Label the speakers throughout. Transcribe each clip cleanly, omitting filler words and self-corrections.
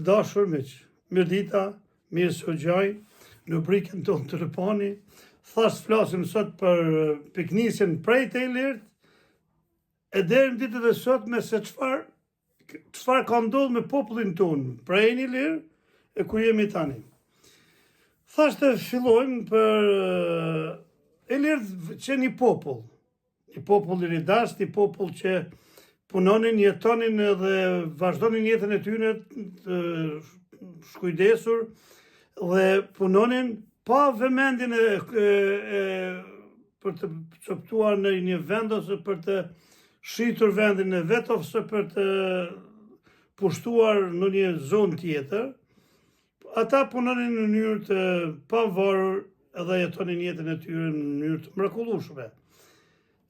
Speaker 1: Të dashur miq, mirëdita, mirë se u gjaj në rubrikën tonë të rëpani. Thash flasim sot për piknisjen prej të Ilirt, e deri në ditët e sotme se çfarë ka ndodhur me popullin tonë prej Ilir e ku jemi tani. Thash të fillojmë për Ilirt që një popull i ridast, një popull që punonin, jetonin dhe vazhdonin jetën e tyre të shkujdesur dhe punonin pa vëmendjen për të coptuar në një vend ose për të shitur vendin e vet ose për të pushtuar në një zonë tjetër. Ata punonin në mënyrë të pavarur edhe jetonin jetën e tyre në mënyrë të mrekullueshme.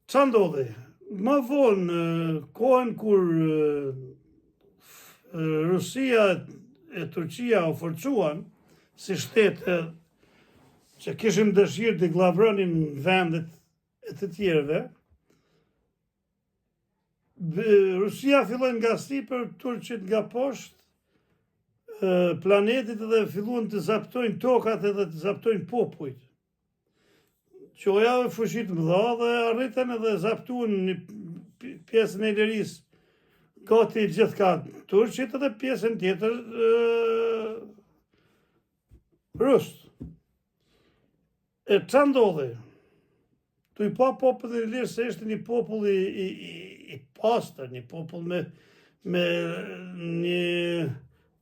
Speaker 1: Ç'a ndodhi? Më vonë, kohën kur Rusia e Turqia u forcuan si shtete që kishim dëshirë të glavronin vendet e të tjerëve, Rusia filloi nga sipër, Turqit nga poshtë planetit dhe filluan të zaptojnë tokat edhe të zaptojnë popujt. Qoja fushit mëdha dhe arritën edhe zaptuan një pjesën e Ilirisë gati gjithka Turqit edhe pjesën tjetër Rusët. E ç'a ndodhi? Tu i pa popull i Ilirë se ishte një popull i pastër, një popull me një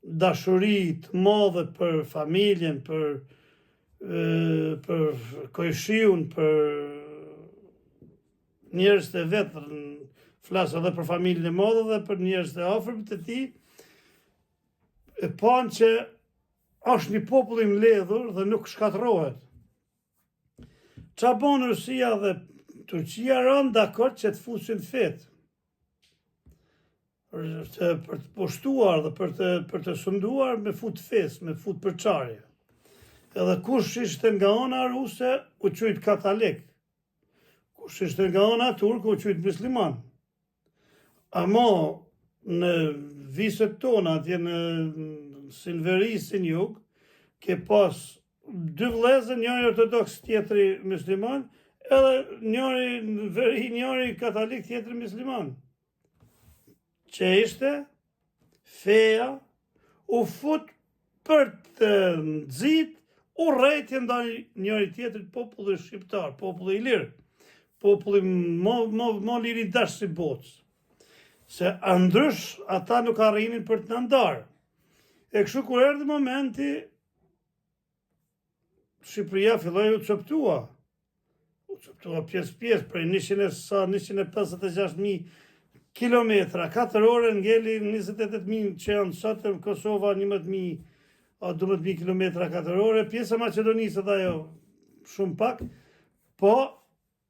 Speaker 1: dashuri të madhe për familjen, për kojshiun, për njerëzit e vet, flas edhe për familjen e madhe dhe për njerëzit e afërt të tij, e pan që është një popull i mbledhur dhe nuk shkatërrohet. Ç'a bën Rusia dhe Turqia rënë dakord që të fusin fet, për të pushtuar dhe për të sunduar me fut fes, me fut përçarje. Edhe kush ishte nga ana ruse u quajt katalik, kush ishte nga ana turke u quajt musliman. Ama në viset tona atje në Silveri si në jug, ke pas dy vëllezër, njëri ortodoks, tjetri musliman, edhe njëri në veri, njëri katalik, tjetri musliman. Që ishte feja u fut për të nxit urrëtie ndaj njëri tjetrit populli shqiptar, populli ilir, populli më liri dash si bocë. Se andrysh ata nuk arrinin për të na ndarë. E kështu kur erdhi momenti, Shqipëria filloi u coptua. U coptua pjesë prej 156.000 kilometra, 4 ore ngeli 28.000 që janë sot në Kosova, 12.000 kilometra 4 ore, pjesë e Maqedonisë edhe ajo shumë pak, po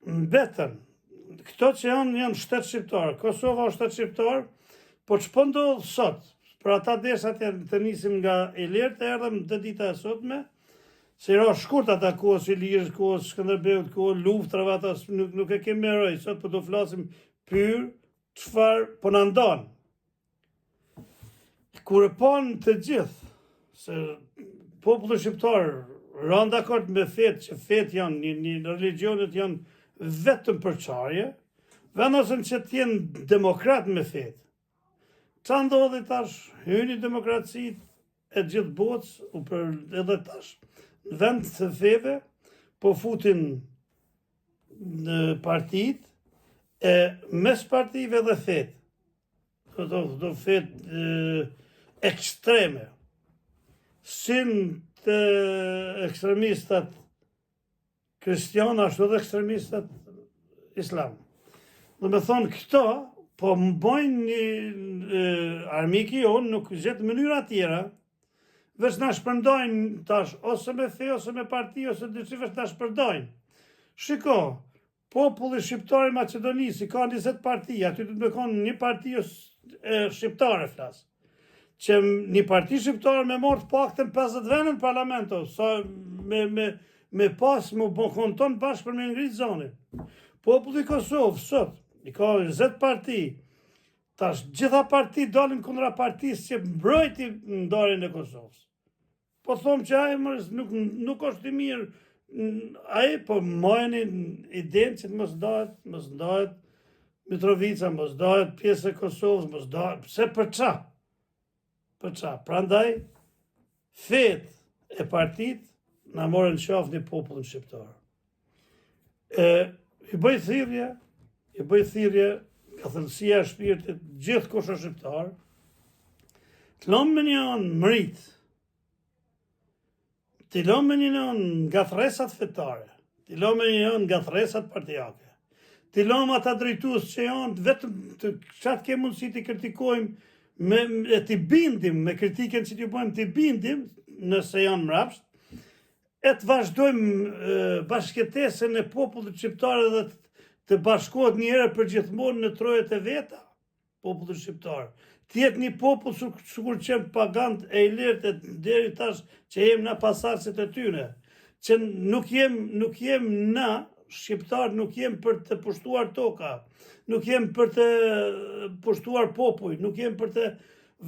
Speaker 1: mbetën. Këto që janë shtet shqiptar, Kosova është shtet shqiptar, po ç'po ndodh sot? Për ata deshat të nisim nga Ilirt, erdhëm të dita e sotme, se ra shkurt ata kohës Ilirës, kohës Skënderbeut, kohë luftrave, ata nuk e kemi mëroj, sot po do flasim pyr çfarë po na ndan. Kur e pan të gjithë se populli shqiptar rënë dakord me fetë, që fetë janë, religionet janë vetëm përçarje, vendosen që të jenë demokrat me fetë. Ç'a ndodhi tash? Hyni demokracitë e gjithë botës, edhe tash, në vend të feve, po futin në partit, e mes partive dhe fetë. Do fetë ekstreme. Sin të ekstremistat kristian, ashtu dhe ekstremistat islam. Dhe me thonë këto, po mbojnë një armiki jonë, nuk gjetë mënyra tjera, veç na shpërndajnë tash, ose me fe, ose me parti, ose dyqi veç na shpërndajnë. Shiko, populli shqiptar i Maqedonisë ka 20 parti, aty të me konë një parti shqiptare flas. Që një parti shqiptare me marrë të paktën 50 vende në parlamento, sa me pas më konton bashkë për me ngritë zonin. Populli i Kosovë sot, i ka 20 parti, Tash, gjitha parti dalin kundra partisë që mbrojti ndarjen e Kosovës. Po thomë që ai nuk është i mirë, ai po majni idenë që mos ndahet Mitrovica, mos ndahet pjesë e Kosovës, mos ndahet, pse për ça? Për ça? Prandaj, fet e partit na morën qafë një popullin shqiptar. I bëj thirrje nga thellësia e shpirtit gjithë kush është shqiptar, të lëmë me një anë mërit, të lëmë me një anë nga thresat fetare, të lëmë me një anë nga thresat partijake, të lëmë ata drejtues që janë vetëm të qatë ke mundësi të kritikojmë e të bindim me kritiken që të bëjmë, të bindim nëse janë mrapsht, e të vazhdojmë bashkëtesën e popullit shqiptar dhe të bashkohet një herë për gjithmonë në trojet e veta, popullit shqiptar. Të jetë një popull sikur që pagant e ilirët e deri tash që jem na pasardhësit e tyre, që nuk jem na, shqiptar, nuk jem për të pushtuar toka, nuk jem për të pushtuar popull, nuk jem për të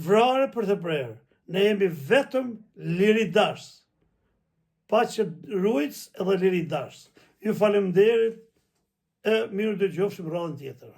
Speaker 1: vrarë, për të prerë. Ne jemi vetëm liridars. Paqe rujtës edhe liridars. Ju faleminderit e mirë dëgjofshim radhën tjetër.